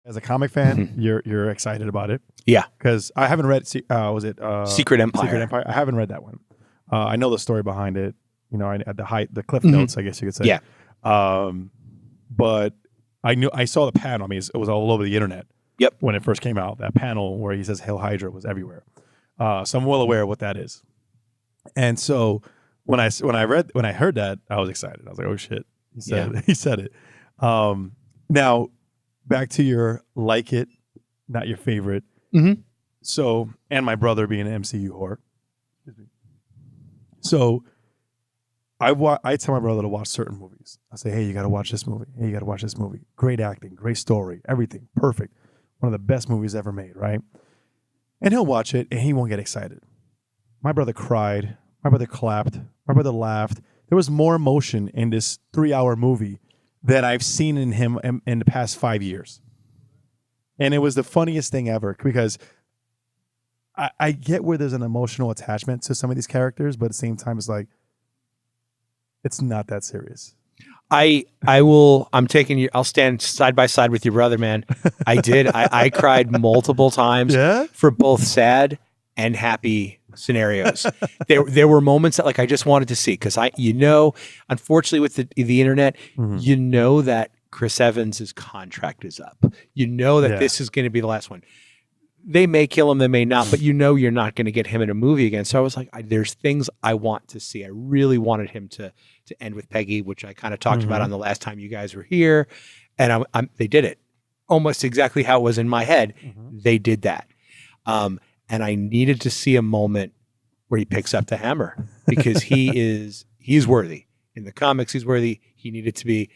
As a comic fan, you're excited about it. Yeah. Because I haven't read, was it Secret Empire? Secret Empire. I haven't read that one. I know the story behind it. You know, the cliff notes, I guess you could say. Yeah. But I saw the panel. I mean, it was all over the internet. Yep. When it first came out, that panel where he says "Hail Hydra" was everywhere. So I'm well aware of what that is. And so when I heard that, I was excited. I was like, "Oh shit!" He said it. Now back to your like it, not your favorite. Mm-hmm. So, and my brother being an MCU whore. So I tell my brother to watch certain movies. I say, hey, you got to watch this movie. Hey, you got to watch this movie. Great acting, great story, everything, perfect. One of the best movies ever made, right? And he'll watch it, and he won't get excited. My brother cried. My brother clapped. My brother laughed. There was more emotion in this 3-hour movie than I've seen in him in the past 5 years. And it was the funniest thing ever because I get where there's an emotional attachment to some of these characters, but at the same time, it's like, it's not that serious. I'm taking you. I'll stand side by side with your brother, man. I did. I cried multiple times for both sad and happy scenarios. There were moments that like I just wanted to see because unfortunately with the internet, you know that Chris Evans' contract is up. You know that this is going to be the last one. They may kill him, they may not, but you know you're not going to get him in a movie again. So I was like, there's things I want to see. I really wanted him to end with Peggy, which I kind of talked about on the last time you guys were here. And they did it almost exactly how it was in my head. They did that. And I needed to see a moment where he picks up the hammer because he's worthy. In the comics, he's worthy. He needed to be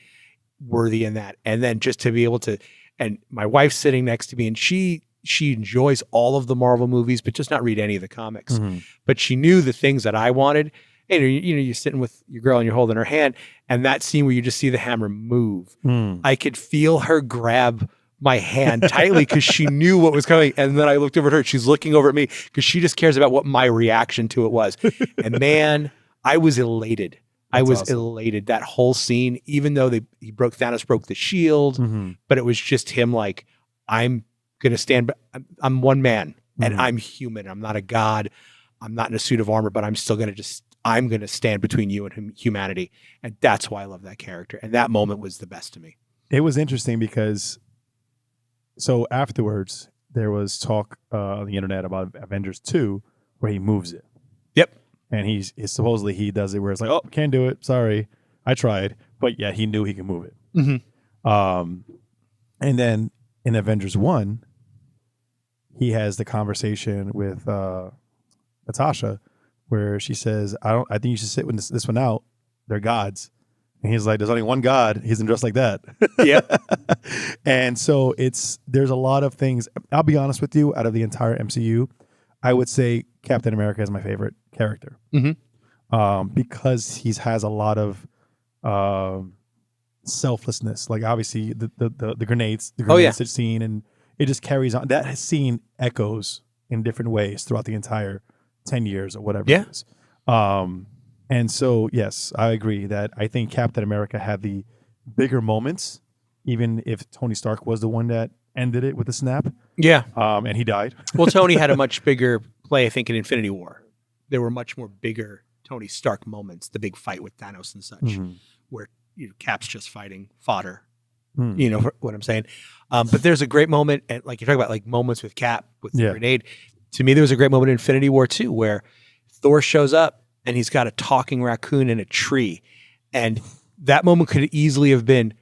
worthy in that. And then just to be able to, and my wife's sitting next to me and she enjoys all of the Marvel movies, but just not read any of the comics. But she knew the things that I wanted. And you're sitting with your girl and you're holding her hand, and that scene where you just see the hammer move, I could feel her grab my hand tightly because she knew what was coming. And then I looked over at her. She's looking over at me because she just cares about what my reaction to it was. And man, I was elated. I was elated. That whole scene, even though Thanos broke the shield, but it was just him like, I'm going to stand, but I'm one man and I'm human. I'm not a god. I'm not in a suit of armor, but I'm still going to I'm going to stand between you and humanity. And that's why I love that character. And that moment was the best to me. It was interesting because so afterwards there was talk on the internet about Avengers 2 where he moves it. Yep. And he's supposedly he does it where it's like, oh, can't do it. Sorry. I tried. But yeah, he knew he could move it. And then in Avengers 1, he has the conversation with Natasha where she says, I think you should sit with this one out. They're gods. And he's like, there's only one God. He's dressed like that. Yeah. And so there's a lot of things. I'll be honest with you, out of the entire MCU, I would say Captain America is my favorite character. Because he has a lot of selflessness. Like obviously the grenades scene, and it just carries on. That scene echoes in different ways throughout the entire 10 years or whatever it is. And so, yes, I agree that I think Captain America had the bigger moments, even if Tony Stark was the one that ended it with the snap. Yeah. And he died. Well, Tony had a much bigger play, I think, in Infinity War. There were much more bigger Tony Stark moments, the big fight with Thanos and such, where Cap's just fighting fodder. You know what I'm saying? But there's a great moment, and like you're talking about, like moments with Cap, with the grenade. To me, there was a great moment in Infinity War 2 where Thor shows up and he's got a talking raccoon in a tree. And that moment could easily have been,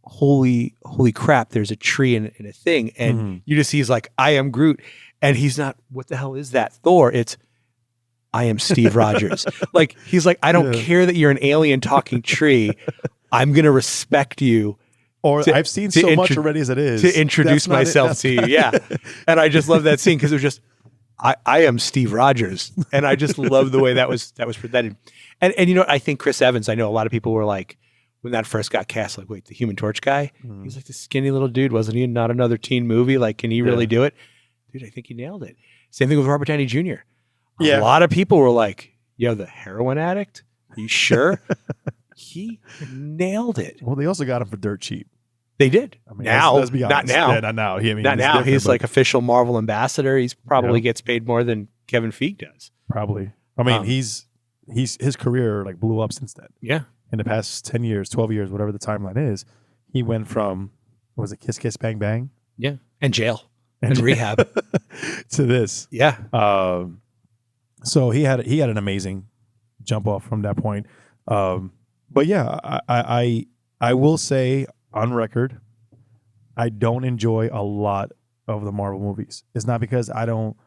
holy crap, there's a tree in a thing. And you just see he's like, I am Groot. And he's not, what the hell is that, Thor? It's, I am Steve Rogers. Like, he's like, I don't care that you're an alien talking tree. I'm going to respect you. Or I've seen so much already as it is. To introduce myself to you. Yeah. And I just love that scene because it was just, I am Steve Rogers. And I just love the way that was presented. And I think Chris Evans, I know a lot of people were like, when that first got cast, like, wait, the Human Torch guy? He's like the skinny little dude. Wasn't he not another teen movie? Like, can he really do it? Dude, I think he nailed it. Same thing with Robert Downey Jr. A lot of people were like, yo, the heroin addict? Are you sure? He nailed it. Well, they also got him for dirt cheap. They did. I mean, now, let's be honest. not now. Yeah, not now. Not now. He's like official Marvel ambassador. He's probably gets paid more than Kevin Feige does. Probably. I mean, his career like blew up since then. Yeah. In the past 10 years, 12 years, whatever the timeline is, he went from, what was it, Kiss Kiss Bang Bang? Yeah. And jail. And rehab. To this. Yeah. So he had an amazing jump off from that point. But yeah, I will say on record, I don't enjoy a lot of the Marvel movies. It's not because I don't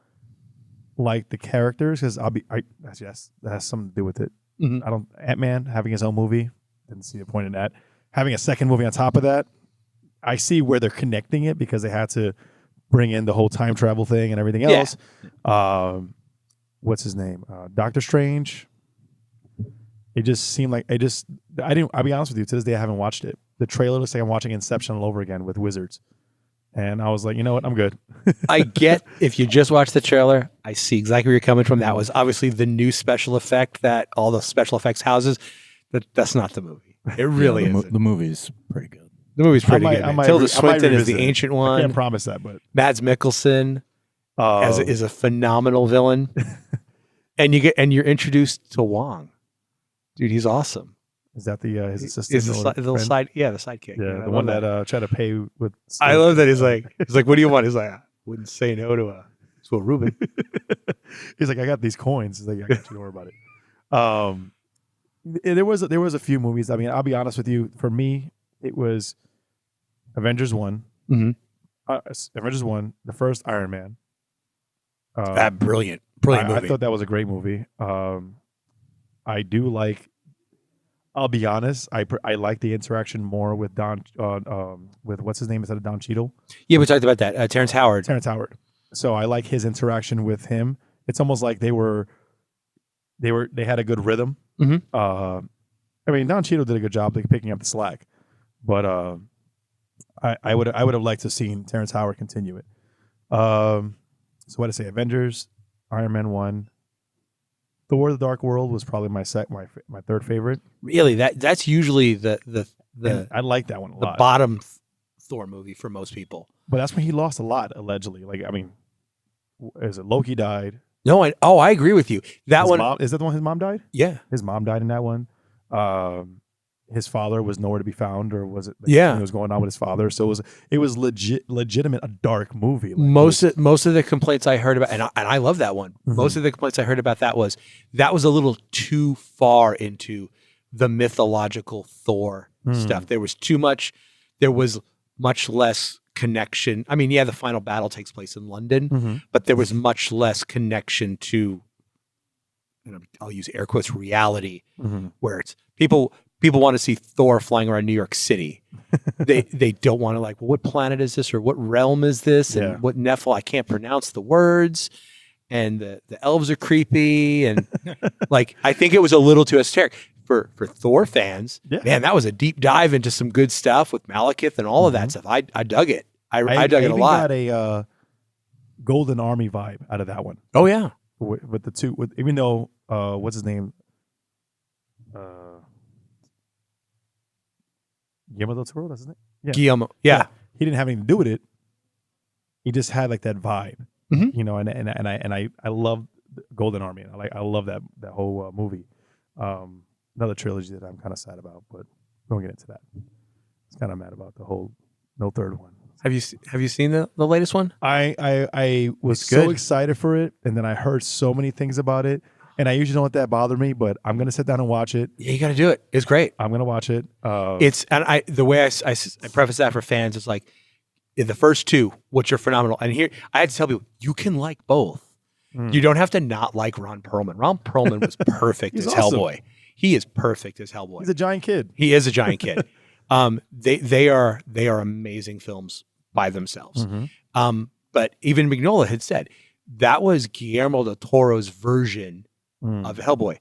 like the characters, because that has something to do with it. Mm-hmm. I don't Ant-Man having his own movie, didn't see the point in that. Having a second movie on top of that, I see where they're connecting it because they had to bring in the whole time travel thing and everything else. What's his name? Doctor Strange. It just seemed like I'll be honest with you, to this day I haven't watched it. The trailer looks like I'm watching Inception all over again with wizards. And I was like, you know what? I'm good. I get, if you just watch the trailer, I see exactly where you're coming from. That was obviously the new special effect that all the special effects houses. That's not the movie. It really isn't. The movie's pretty good. The movie's pretty good. Tilda Swinton is the Ancient One. I can't promise that, but Mads Mikkelsen is a phenomenal villain. And you're introduced to Wong. Dude, he's awesome. Is that his assistant? The little side, the sidekick. Yeah, the one that tried to pay with. I love that. He's like, what do you want? He's like, I wouldn't say no to a Reuben. He's like, I got these coins. He's like, I got you, don't worry about it. There was a few movies. I mean, I'll be honest with you. For me, it was Avengers 1. Mm-hmm. Avengers 1, the first Iron Man. Brilliant movie. I thought that was a great movie. I do like. I'll be honest. I like the interaction more with Don. With what's his name instead of Don Cheadle. Yeah, we talked about that. Terrence Howard. So I like his interaction with him. It's almost like they had a good rhythm. Mm-hmm. I mean, Don Cheadle did a good job like picking up the slack, but I would have liked to have seen Terrence Howard continue it. So what did I say? Avengers, Iron Man 1. Thor: The Dark World was probably my third favorite. Really, that's usually the I like that one a lot. The bottom Thor movie for most people. But that's when he lost a lot, allegedly. Like, I mean, is it Loki died? No, I agree with you. That his one mom, is that the one his mom died? Yeah, his mom died in that one. His father was nowhere to be found, or was it? What was going on with his father. So it was legitimate a dark movie. Like, most of the complaints I heard about, and I love that one. Mm-hmm. Most of the complaints I heard about that was a little too far into the mythological Thor stuff. There was too much. There was much less connection. I mean, the final battle takes place in London, but there was much less connection to, and I'll use air quotes, reality, where it's people want to see Thor flying around New York City. They don't want to well, what planet is this, or what realm is this, and what Nephil? I can't pronounce the words, and the elves are creepy, and I think it was a little too esoteric for Thor fans. Yeah. Man, that was a deep dive into some good stuff with Malekith and all of that stuff. I dug it. I dug it a lot. I got a Golden Army vibe out of that one. Oh yeah, with the two. Even though what's his name? Guillermo del Toro, that's his name? Yeah. Guillermo, yeah. He didn't have anything to do with it. He just had that vibe, and I love Golden Army. I love that whole movie. Another trilogy that I'm kind of sad about, but we won't get into that. I was kind of mad about the whole no third one. Have you seen the latest one? I was so excited for it, and then I heard so many things about it. And I usually don't let that bother me, but I'm going to sit down and watch it. Yeah, you got to do it. It's great. I'm going to watch it. The way I preface that for fans is in the first two, which are phenomenal. And here, I had to tell people, you can like both. You don't have to not like Ron Perlman. Ron Perlman was perfect as awesome. Hellboy. He is perfect as Hellboy. He's a giant kid. He is a giant kid. They are amazing films by themselves. But even Mignola had said, that was Guillermo del Toro's version of Hellboy.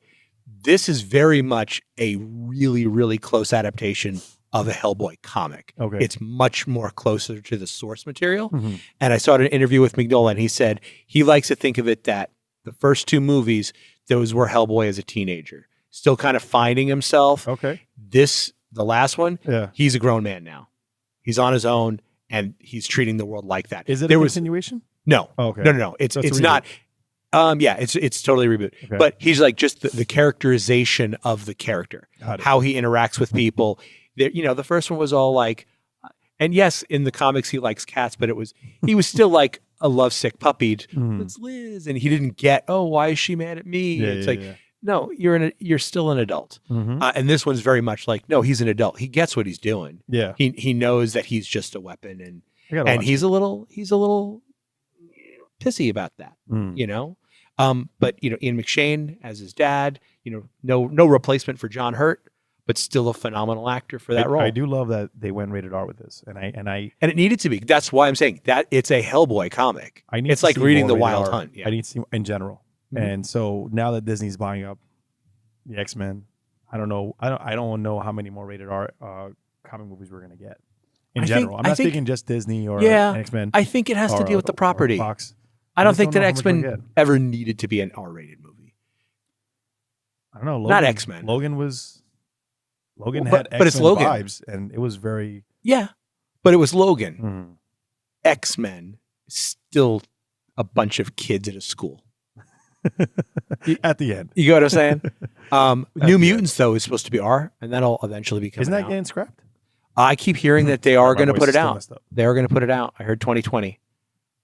This is very much a really, really close adaptation of a Hellboy comic. Okay. It's much more closer to the source material. And I saw an interview with Mignola, and he said he likes to think of it that the first two movies, those were Hellboy as a teenager, still kind of finding himself. Okay. The last one, he's a grown man now. He's on his own, and he's treating the world like that. Is it a continuation? No. Oh, okay. No. It's not. Yeah, it's totally reboot. Okay. But he's like just the characterization of the character, how he interacts with people. The first one was all like, and yes, in the comics he likes cats, but he was still like a lovesick puppy. It's Liz, and he didn't get, oh, why is she mad at me? Yeah, no, you're still an adult. And this one's very much like, no, he's an adult. He gets what he's doing. Yeah, he knows that he's just a weapon, and he's a little pissy about that. But Ian McShane as his dad, no replacement for John Hurt, but still a phenomenal actor for that role. I do love that they went rated R with this, and it needed to be. That's why I'm saying that it's a Hellboy comic. It's like reading The Wild Hunt. Yeah. I need to see in general. And so now that Disney's buying up the X-Men, I don't know. I don't know how many more rated R comic movies we're gonna get in general. I'm not speaking just Disney or X-Men. I think it has to deal with the property. Fox. I don't think that X-Men ever needed to be an R-rated movie. I don't know. Not X-Men. Logan had X-Men but it's Logan vibes, and it was very but it was Logan. X-Men still a bunch of kids at a school. At the end, you get what I'm saying? New Mutants though is supposed to be R, and that'll eventually be coming. Isn't that out. getting scrapped? I keep hearing that they are going to put it out. They are going to put it out. I heard 2020.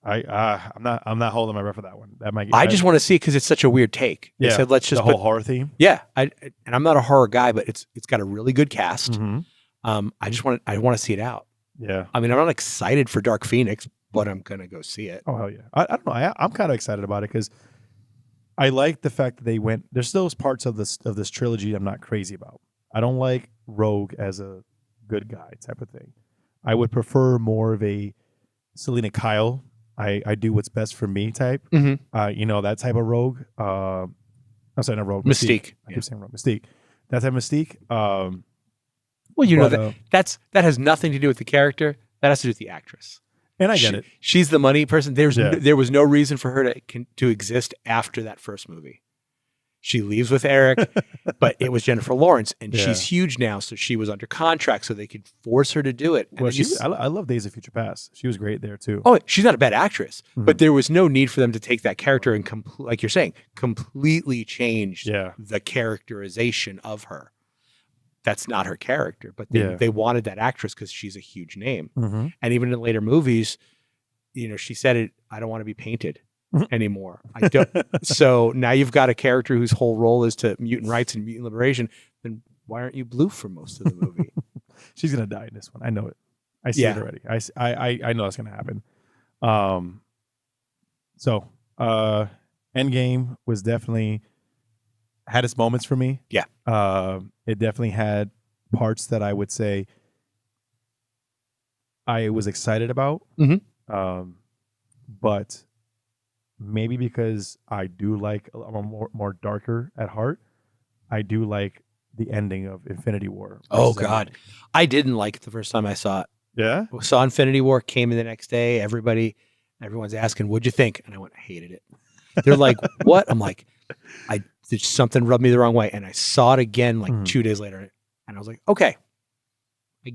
I'm not holding my breath for that one. That might. I just want to see it because it's such a weird take. They said let's just the whole horror theme. Yeah, and I'm not a horror guy, but it's got a really good cast. I want to see it out. Yeah. I mean, I'm not excited for Dark Phoenix, but I'm gonna go see it. Oh hell yeah! I don't know. I'm kind of excited about it because I like the fact that they went. There's still parts of this trilogy I'm not crazy about. I don't like Rogue as a good guy type of thing. I would prefer more of a Selena Kyle. I do what's best for me type. That type of Rogue. I'm saying a Rogue. Mystique. I keep saying Rogue. Mystique. That type of Mystique. That has nothing to do with the character. That has to do with the actress. And I get it. She's the money person. There was no reason for her to exist after that first movie. She leaves with Eric, but it was Jennifer Lawrence, and she's huge now, so she was under contract, so they could force her to do it. Well, I love Days of Future Past. She was great there too. Oh, she's not a bad actress, but there was no need for them to take that character and like you're saying, completely change the characterization of her. That's not her character, but they wanted that actress because she's a huge name. And even in later movies, she said it. I don't want to be painted anymore. I don't. So now you've got a character whose whole role is to mutant rights and mutant liberation. Then why aren't you blue for most of the movie? She's gonna die in this one. I know it. I see it already. I know that's gonna happen. So Endgame was definitely had its moments for me. Yeah. It definitely had parts that I would say I was excited about. But maybe because I do like I'm more darker at heart, I do like the ending of Infinity War. Oh God, I didn't like it the first time I saw it. Yeah, saw Infinity War, came in the next day. Everyone's asking, "What'd you think?" And I went, "I hated it." They're like, "What?" I'm like, something rubbed me the wrong way, and I saw it again like 2 days later, and I was like, "Okay, I